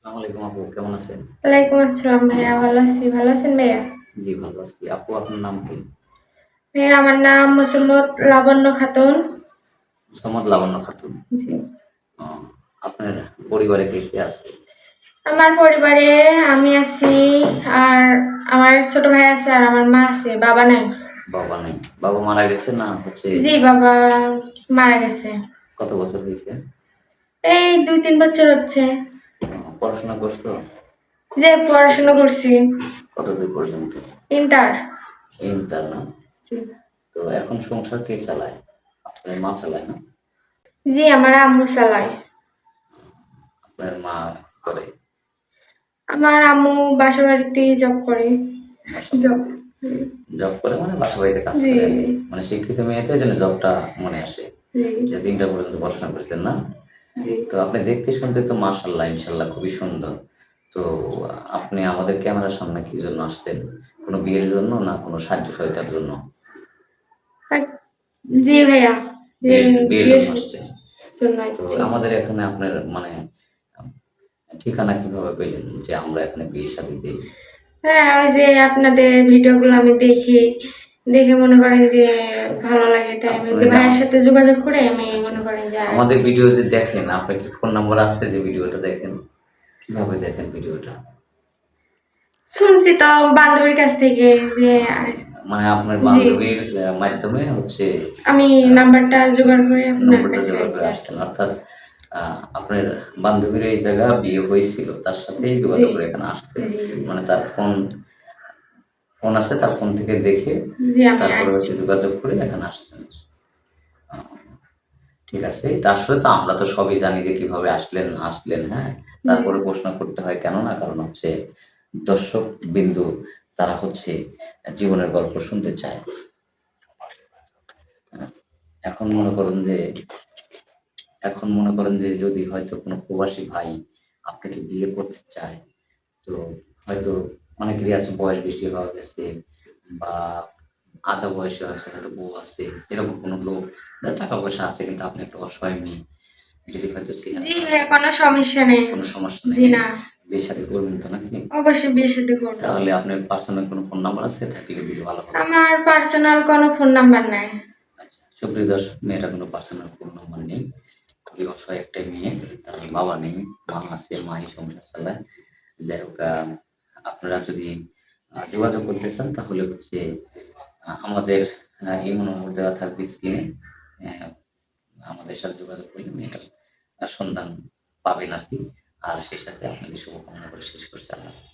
আসসালামু আলাইকুম আপু, কেমন আছেন? ওয়ালাইকুম আসসালাম ভাইয়া, ভালো আছি। ভালো আছেন ভাইয়া? জি, ভালো আছি। আপু, আপনার নাম কি? ভাইয়া আমার নাম মোসাম্মদ লাবণ্য খাতুন। মোসাম্মদ লাবণ্য খাতুন। জি। ও, আপনার পরিবারে কে কে আছে? আমার পরিবারে আমি আছি, আর আমার ছোট ভাই আছে, আর আমার মা আছে, বাবা নাই। বাবা নেই? বাবা মারা গেছে না হচ্ছে? জি, বাবা মারা গেছে। কত বছর হয়েছে? এই 2-3 বছর হচ্ছে। পড়াশোনা করছো? যে পড়াশোনা করছি। কতদূর পর্যন্ত? ইন্টার। ইন্টার না? জি। তো এখন সংসার কে চালায়? আপনার মা চালায় না? জি, আমার আম্মু চালায়। আপনার মা কি করে? আমার আম্মু বাসা বাড়িতেই জব করে। বাসা জব। বাড়িতে জব করে, মানে বাসা বাড়িতে কাজ জি। করে আর কি। মানে শিক্ষিত মেয়ে তো, এই জন্য জবটা মনে আসে। জি। যেহেতু ইন্টার পর্যন্ত পড়াশোনা করছেন না? জি। তো আপনি দেখতে শুনতে তো মাশাআল্লাহ ইনশাআল্লাহ খুবই সুন্দর। তো আপনি আমাদের ক্যামেরার সামনে কি জন্য আসছেন? কোনো বিয়ের জন্য না কোনো সাহায্য সহায়তার জন্য? আর- জি ভাইয়া। যে বিয়ের বিয়ের জন্য আসছেন। জন্য তো আসছি। আমাদের এখানে আপনার মানে আম ঠিকানা কিভাবে পেলেন যে আমরা এখানে বিয়ে শাদী দেই? হ্যাঁ, ওই যে আপনাদের ভিডিওগুলো আমি দেখি। দেখে মনে করেন যে ভালো লাগে, তাই আমি আপনি যে যে ভাইয়ের সাথে যোগাযোগ করে আমি আচ্ছা, মনে করেন যে আমাদের আসছি। ভিডিও যে দেখেন, আপনার কি ফোন নাম্বার আছে যে ভিডিওটা দেখেন? কিভাবে দেখেন ভিডিওটা? শুনছি তো বান্ধবীর কাছ থেকে যে আ মানে আপনার জি, বান্ধবীর মাধ্যমে হচ্ছে আমি আ নাম্বারটা জোগাড় করে আপনার নম্বরটা কাছে জোগাড় আইছি করে আরকি। আসছেন। অর্থাৎ আ আপনার বান্ধবীর এই জায়গা বিয়ে হয়েছিল। তার সাথেই জি, যোগাযোগ করে এখানে আসছেন। জি, মানে তার ফোন আছে, তার ফোন থেকে দেখে জি আমি তারপরে আসছি। হচ্ছে যোগাযোগ করে এখানে আসছেন। আ ঠিক আছে। এটা আসলে তো আমরা তো সবই জানি যে কিভাবে আসলেন না আসলেন, হ্যাঁ? জি, তারপরে প্রশ্ন করতে হয় কেন না? কারণ হচ্ছে দর্শক বিন্দু তারা হচ্ছে জীবনের গল্প শুনতে চায়। হ্যাঁ? এখন মনে করেন যে এখন মনে করেন যে যদি হয়তো কোনো প্রবাসী ভাই আপনাকে বিয়ে করতে চায়, তো হয়তো অনেকেরই আছে বয়স বেশি হয়ে গেছে বা আধা বয়সী হয়েছে, হয়তো বউ আছে। এরকম কোনো লোক যার টাকা পয়সা আছে কিন্তু আপনি একটা অসহায় মেয়ে। যদি হয়তো চেহারা জি খারাপ ভাইয়া, থাকে, কোনো সমস্যা নেই। কোনো সমস্যা জি নেই। না, বিয়ে শাদী করবেন তো নাকি? অবশ্যই বিয়ে শাদী করব। তাহলে আপনার পার্সোনাল কোনো ফোন নাম্বার আছে? থাকলে দিলে ভালো হতো। আমার পার্সোনাল কোনো ফোন নাম্বার নাই। আচ্ছা, সুপ্রিয় দর্শক, মেয়েটার কোনো পার্সোনাল ফোন নাম্বার নেই। খুবই অসহায় একটা মেয়ে। তার বাবা নেই, মা আছে, মাই সংসার চালায়। যাই হোক, আপনারা যদি যোগাযোগ করতে চান তাহলে হচ্ছে আমাদের ইমো নম্বর দেওয়া থাকবে স্ক্রিনে। অ্যা আমাদের সাথে যোগাযোগ করলে মেয়েটার সন্ধান পাবেন আরকি। আর সেই সাথে আপনাদের শুভকামনা করে শেষ করছি। আল্লাহ হাফেজ।